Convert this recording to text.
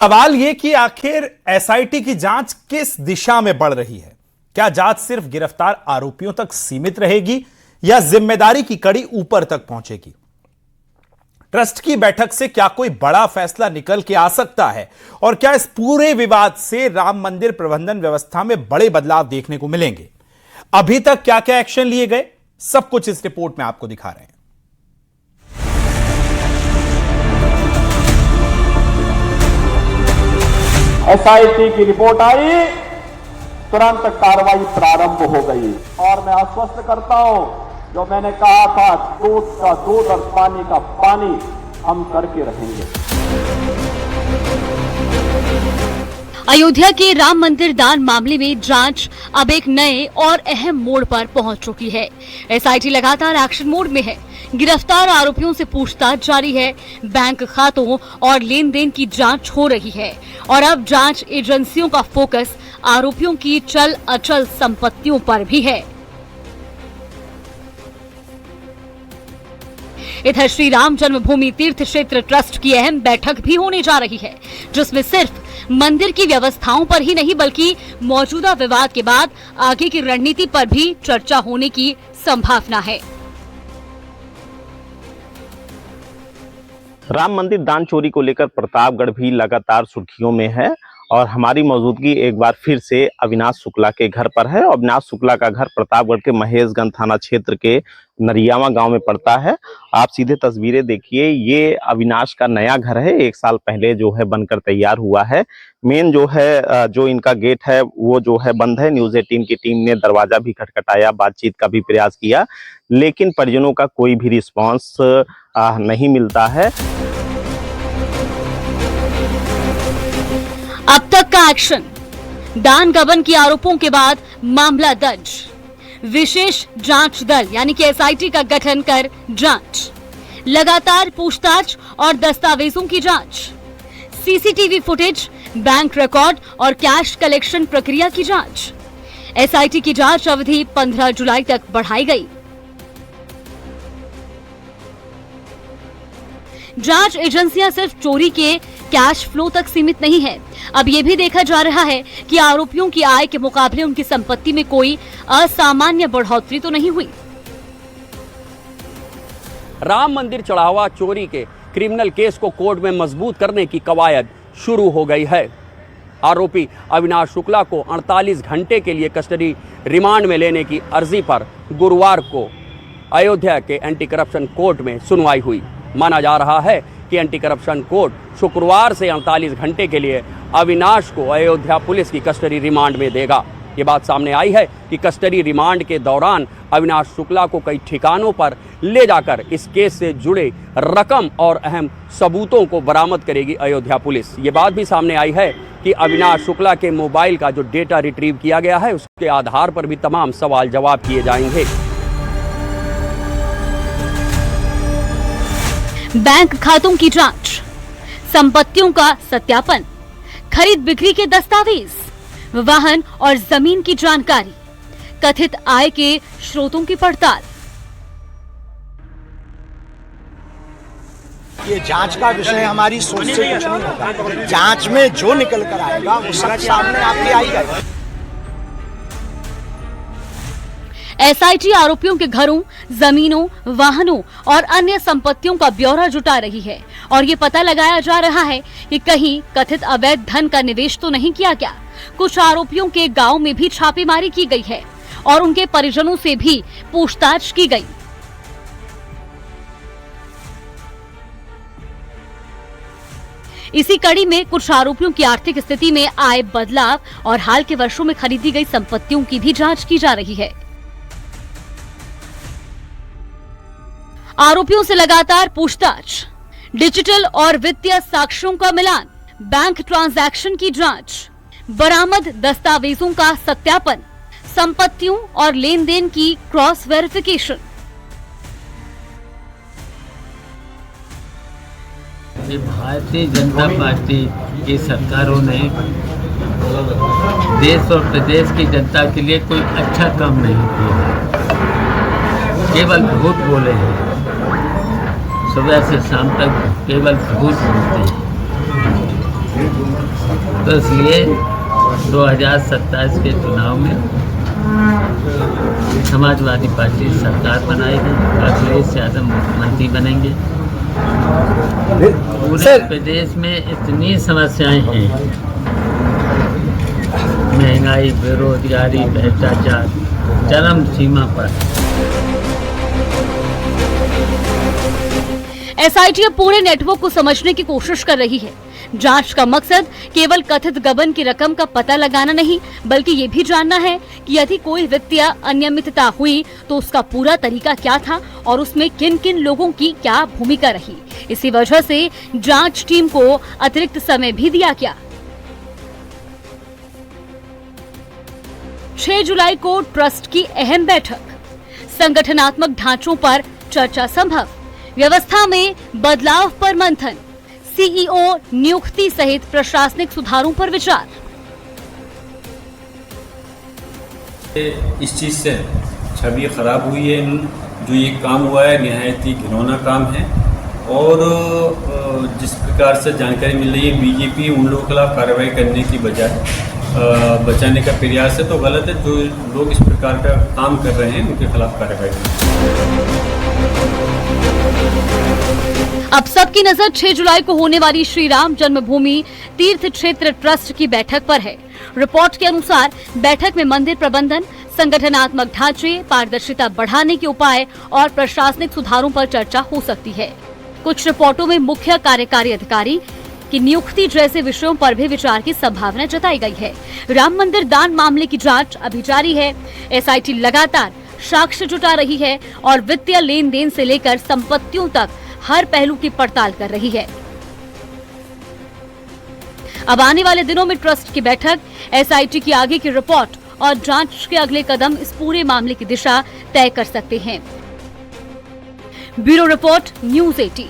सवाल यह कि आखिर एसआईटी की जांच किस दिशा में बढ़ रही है। क्या जांच सिर्फ गिरफ्तार आरोपियों तक सीमित रहेगी या जिम्मेदारी की कड़ी ऊपर तक पहुंचेगी? ट्रस्ट की बैठक से क्या कोई बड़ा फैसला निकल के आ सकता है और क्या इस पूरे विवाद से राम मंदिर प्रबंधन व्यवस्था में बड़े बदलाव देखने को मिलेंगे? अभी तक क्या क्या एक्शन लिए गए, सब कुछ इस रिपोर्ट में आपको दिखा रहे हैं। एसआईटी की रिपोर्ट आई, तुरंत कार्रवाई प्रारंभ हो गई और मैं आश्वस्त करता हूं, जो मैंने कहा था दूध का दूध और पानी का पानी हम करके रहेंगे। अयोध्या के राम मंदिर दान मामले में जांच अब एक नए और अहम मोड़ पर पहुंच चुकी है। एसआईटी लगातार एक्शन मोड में है। गिरफ्तार आरोपियों से पूछताछ जारी है, बैंक खातों और लेन देन की जांच हो रही है और अब जांच एजेंसियों का फोकस आरोपियों की चल अचल संपत्तियों पर भी है। इधर श्री राम जन्मभूमि तीर्थ क्षेत्र ट्रस्ट की अहम बैठक भी होने जा रही है, जिसमें सिर्फ मंदिर की व्यवस्थाओं पर ही नहीं बल्कि मौजूदा विवाद के बाद आगे की रणनीति पर भी चर्चा होने की संभावना है। राम मंदिर दान चोरी को लेकर प्रतापगढ़ भी लगातार सुर्खियों में है और हमारी मौजूदगी एक बार फिर से अविनाश शुक्ला के घर पर है। अविनाश शुक्ला का घर प्रतापगढ़ के महेशगंज थाना क्षेत्र के नरियावा गांव में पड़ता है। आप सीधे तस्वीरें देखिए, ये अविनाश का नया घर है, 1 साल पहले जो है बनकर तैयार हुआ है। मेन जो है जो इनका गेट है वो जो है बंद है। न्यूज़ 18 की टीम ने दरवाजा भी खटखटाया, बातचीत का भी प्रयास किया, लेकिन परिजनों का कोई भी रिस्पॉन्स नहीं मिलता है। अब तक का एक्शन, दान गबन के आरोपों के बाद मामला दर्ज, विशेष जांच दल यानी कि एसआईटी का गठन कर जांच, लगातार पूछताछ और दस्तावेजों की जांच, सीसीटीवी फुटेज, बैंक रिकॉर्ड और कैश कलेक्शन प्रक्रिया की जांच। एसआईटी की जांच अवधि 15 जुलाई तक बढ़ाई गई। जांच एजेंसियां सिर्फ चोरी के कैश फ्लो तक सीमित नहीं है। अब ये भी देखा जा रहा है कि आरोपियों की आय के मुकाबले उनकी संपत्ति में कोई असामान्य बढ़ोतरी तो नहीं हुई। राम मंदिर चढ़ावा चोरी के क्रिमिनल केस को कोर्ट में मजबूत करने की कवायद शुरू हो गई है। आरोपी अविनाश शुक्ला को 48 घंटे के लिए कस्टडी रिमांड में लेने की अर्जी पर गुरुवार को अयोध्या के एंटी करप्शन कोर्ट में सुनवाई हुई। माना जा रहा है कि एंटी करप्शन कोर्ट शुक्रवार से 48 घंटे के लिए अविनाश को अयोध्या पुलिस की कस्टडी रिमांड में देगा। ये बात सामने आई है कि कस्टडी रिमांड के दौरान अविनाश शुक्ला को कई ठिकानों पर ले जाकर इस केस से जुड़े रकम और अहम सबूतों को बरामद करेगी अयोध्या पुलिस। ये बात भी सामने आई है कि अविनाश शुक्ला के मोबाइल का जो डेटा रिट्रीव किया गया है उसके आधार पर भी तमाम सवाल जवाब किए जाएंगे। बैंक खातों की जांच, संपत्तियों का सत्यापन, खरीद बिक्री के दस्तावेज, वाहन और जमीन की जानकारी, कथित आय के स्रोतों की पड़ताल। ये जांच का विषय हमारी सोच से कुछ नहीं होगा। जांच में जो निकल कर आएगा वो सब सामने आपके आएगा। एसआईटी आरोपियों के घरों, जमीनों, वाहनों और अन्य संपत्तियों का ब्यौरा जुटा रही है और ये पता लगाया जा रहा है कि कहीं कथित अवैध धन का निवेश तो नहीं किया गया। कुछ आरोपियों के गांव में भी छापेमारी की गई है और उनके परिजनों से भी पूछताछ की गई। इसी कड़ी में कुछ आरोपियों की आर्थिक स्थिति में आए बदलाव और हाल के वर्षों में खरीदी गई संपत्तियों की भी जांच की जा रही है। आरोपियों से लगातार पूछताछ, डिजिटल और वित्तीय साक्ष्यों का मिलान, बैंक ट्रांजैक्शन की जांच, बरामद दस्तावेजों का सत्यापन, संपत्तियों और लेन देन की cross verification. Bharatiya Janata party की सरकारों ने देश और प्रदेश की जनता के लिए कोई अच्छा काम नहीं किया, केवल झूठ बोले हैं। सुबह से शाम तक केवल झूठ बोलते हैं। तो इसलिए 2027 के चुनाव में समाजवादी पार्टी सरकार बनाएगी, अखिलेश यादव मुख्यमंत्री बनेंगे। पूरे प्रदेश में इतनी समस्याएं हैं, महंगाई, बेरोजगारी, भ्रष्टाचार चरम सीमा पर। एसआईटी अब पूरे नेटवर्क को समझने की कोशिश कर रही है। जांच का मकसद केवल कथित गबन की रकम का पता लगाना नहीं, बल्कि ये भी जानना है कि यदि कोई वित्तीय अनियमितता हुई तो उसका पूरा तरीका क्या था और उसमें किन किन लोगों की क्या भूमिका रही। इसी वजह से जांच टीम को अतिरिक्त समय भी दिया गया। 6 जुलाई को ट्रस्ट की अहम बैठक, संगठनात्मक ढांचों पर चर्चा संभव, व्यवस्था में बदलाव पर मंथन, सीईओ नियुक्ति सहित प्रशासनिक सुधारों पर विचार। इस चीज से छवि खराब हुई है। जो ये काम हुआ है निहायत ही घिनौना काम है और जिस प्रकार से जानकारी मिल रही है बीजेपी उन लोगों के खिलाफ कार्रवाई करने की बजाय बचाने का प्रयास है, तो गलत है। जो लोग इस प्रकार का काम कर रहे हैं उनके खिलाफ कार्रवाई करें। अब सबकी नजर 6 जुलाई को होने वाली श्री राम जन्मभूमि तीर्थ क्षेत्र ट्रस्ट की बैठक पर है। रिपोर्ट के अनुसार बैठक में मंदिर प्रबंधन, संगठनात्मक ढांचे, पारदर्शिता बढ़ाने के उपाय और प्रशासनिक सुधारों पर चर्चा हो सकती है। कुछ रिपोर्टों में मुख्य कार्यकारी अधिकारी की नियुक्ति जैसे विषयों पर भी विचार की संभावना जताई गई है। राम मंदिर दान मामले की जांच अभी जारी है। एसआईटी लगातार साक्ष्य जुटा रही है और वित्तीय लेन देन से लेकर संपत्तियों तक हर पहलू की पड़ताल कर रही है। अब आने वाले दिनों में ट्रस्ट की बैठक, एसआईटी की आगे की रिपोर्ट और जांच के अगले कदम इस पूरे मामले की दिशा तय कर सकते हैं। Bureau report, news 18।